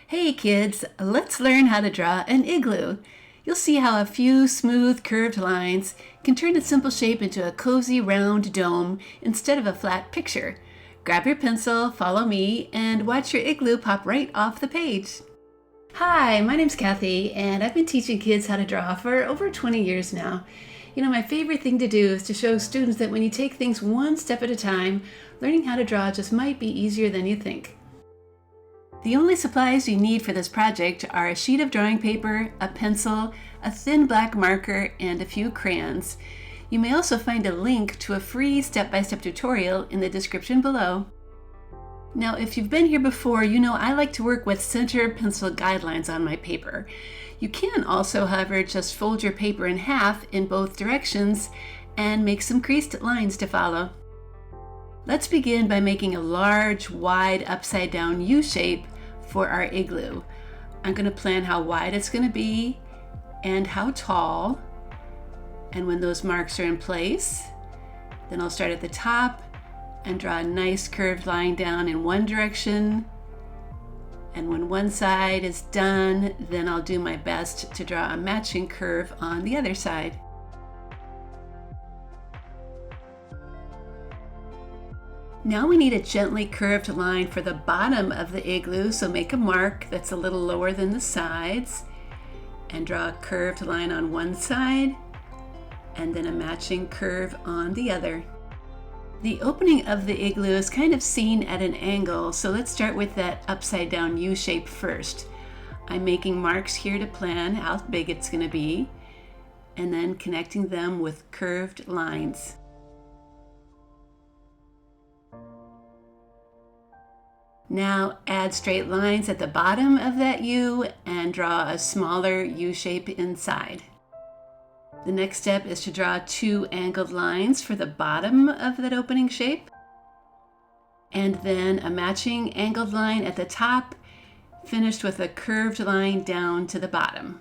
Hey kids, let's learn how to draw an igloo. You'll see how a few smooth curved lines can turn a simple shape into a cozy round dome instead of a flat picture. Grab your pencil, follow me, and watch your igloo pop right off the page. Hi, my name's Kathy, and I've been teaching kids how to draw for over 20 years now. My favorite thing to do is to show students that when you take things one step at a time, learning how to draw just might be easier than you think. The only supplies you need for this project are a sheet of drawing paper, a pencil, a thin black marker, and a few crayons. You may also find a link to a free step-by-step tutorial in the description below. Now, if you've been here before, you know I like to work with center pencil guidelines on my paper. You can also, however, just fold your paper in half in both directions and make some creased lines to follow. Let's begin by making a large, wide, upside-down U shape for our igloo. I'm going to plan how wide it's going to be and how tall. And when those marks are in place, then I'll start at the top and draw a nice curved line down in one direction. And when one side is done, then I'll do my best to draw a matching curve on the other side. Now we need a gently curved line for the bottom of the igloo, so make a mark that's a little lower than the sides and draw a curved line on one side and then a matching curve on the other. The opening of the igloo is kind of seen at an angle, so let's start with that upside down U shape first. I'm making marks here to plan how big it's going to be and then connecting them with curved lines. Now add straight lines at the bottom of that U and draw a smaller U shape inside. The next step is to draw two angled lines for the bottom of that opening shape, and then a matching angled line at the top, finished with a curved line down to the bottom.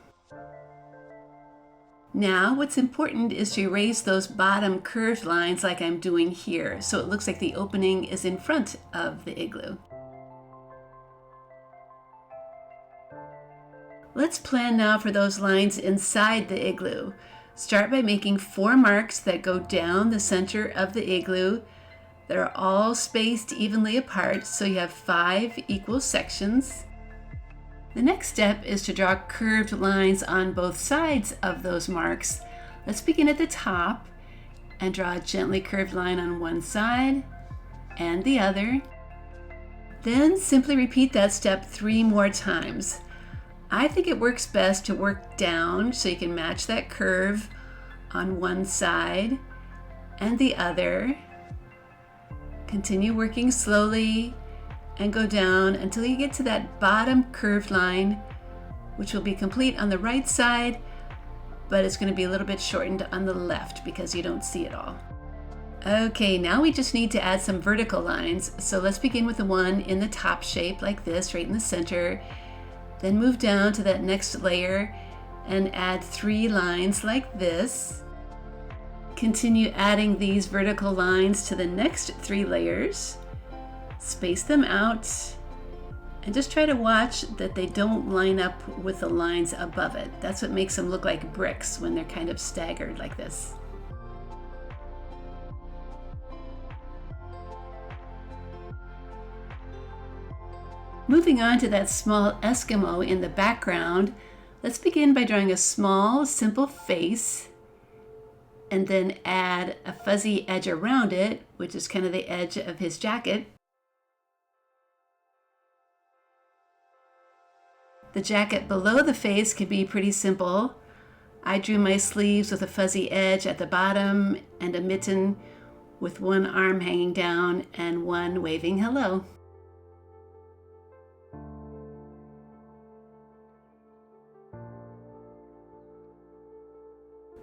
Now what's important is to erase those bottom curved lines like I'm doing here, so it looks like the opening is in front of the igloo. Let's plan now for those lines inside the igloo. Start by making 4 marks that go down the center of the igloo. They're all spaced evenly apart, so you have 5 equal sections. The next step is to draw curved lines on both sides of those marks. Let's begin at the top and draw a gently curved line on one side and the other. Then simply repeat that step 3 more times. I think it works best to work down so you can match that curve on one side and the other. Continue working slowly and go down until you get to that bottom curved line, which will be complete on the right side, but it's going to be a little bit shortened on the left because you don't see it all. Okay, now we just need to add some vertical lines. So let's begin with the one in the top shape like this, right in the center. Then move down to that next layer and add 3 lines like this. Continue adding these vertical lines to the next 3 layers. Space them out and just try to watch that they don't line up with the lines above it. That's what makes them look like bricks when they're kind of staggered like this. Moving on to that small Eskimo in the background, let's begin by drawing a small, simple face and then add a fuzzy edge around it, which is kind of the edge of his jacket. The jacket below the face can be pretty simple. I drew my sleeves with a fuzzy edge at the bottom and a mitten with one arm hanging down and one waving hello.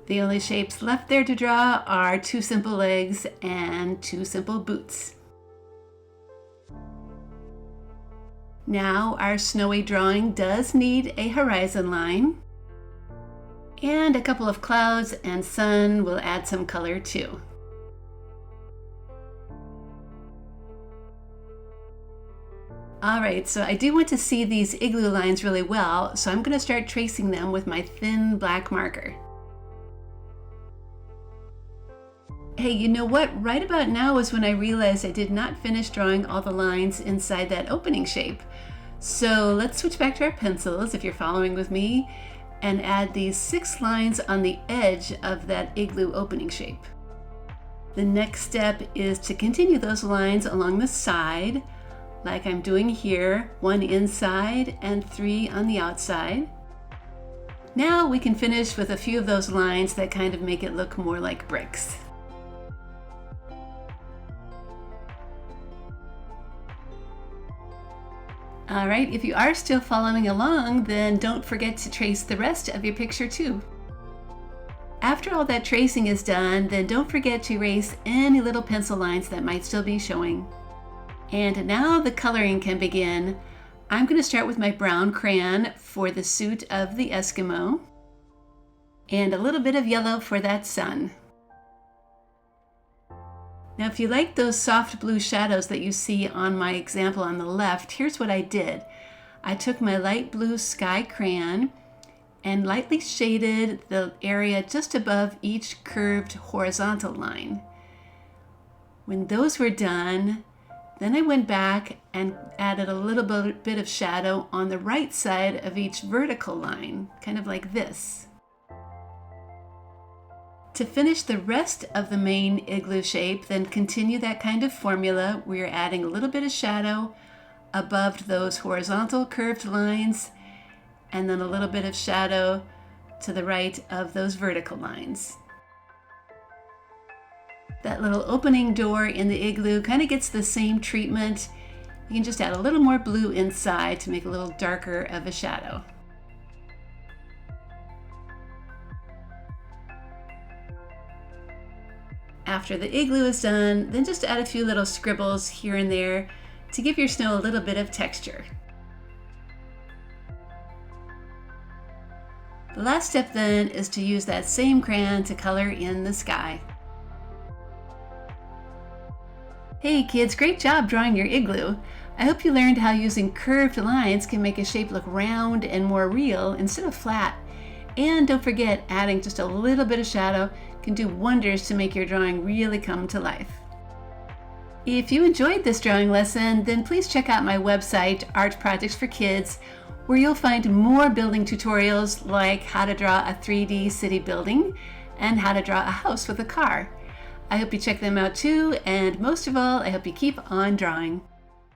The only shapes left there to draw are 2 simple legs and 2 simple boots. Now our snowy drawing does need a horizon line, and a couple of clouds and sun will add some color too. All right, so I do want to see these igloo lines really well, so I'm going to start tracing them with my thin black marker. Hey, you know what? Right about now is when I realized I did not finish drawing all the lines inside that opening shape. So let's switch back to our pencils, if you're following with me, and add these 6 lines on the edge of that igloo opening shape. The next step is to continue those lines along the side, like I'm doing here, 1 inside and 3 on the outside. Now we can finish with a few of those lines that kind of make it look more like bricks. All right, if you are still following along, then don't forget to trace the rest of your picture too. After all that tracing is done, then don't forget to erase any little pencil lines that might still be showing. And now the coloring can begin. I'm going to start with my brown crayon for the suit of the Eskimo, and a little bit of yellow for that sun. Now, if you like those soft blue shadows that you see on my example on the left, here's what I did. I took my light blue sky crayon and lightly shaded the area just above each curved horizontal line. When those were done, then I went back and added a little bit of shadow on the right side of each vertical line, kind of like this. To finish the rest of the main igloo shape, then continue that kind of formula. We're adding a little bit of shadow above those horizontal curved lines, and then a little bit of shadow to the right of those vertical lines. That little opening door in the igloo kind of gets the same treatment. You can just add a little more blue inside to make a little darker of a shadow. After the igloo is done, then just add a few little scribbles here and there to give your snow a little bit of texture. The last step then is to use that same crayon to color in the sky. Hey kids, great job drawing your igloo. I hope you learned how using curved lines can make a shape look round and more real instead of flat. And don't forget, adding just a little bit of shadow can do wonders to make your drawing really come to life. If you enjoyed this drawing lesson, then please check out my website, Art Projects for Kids, where you'll find more building tutorials like how to draw a 3D city building and how to draw a house with a car. I hope you check them out too, and most of all, I hope you keep on drawing.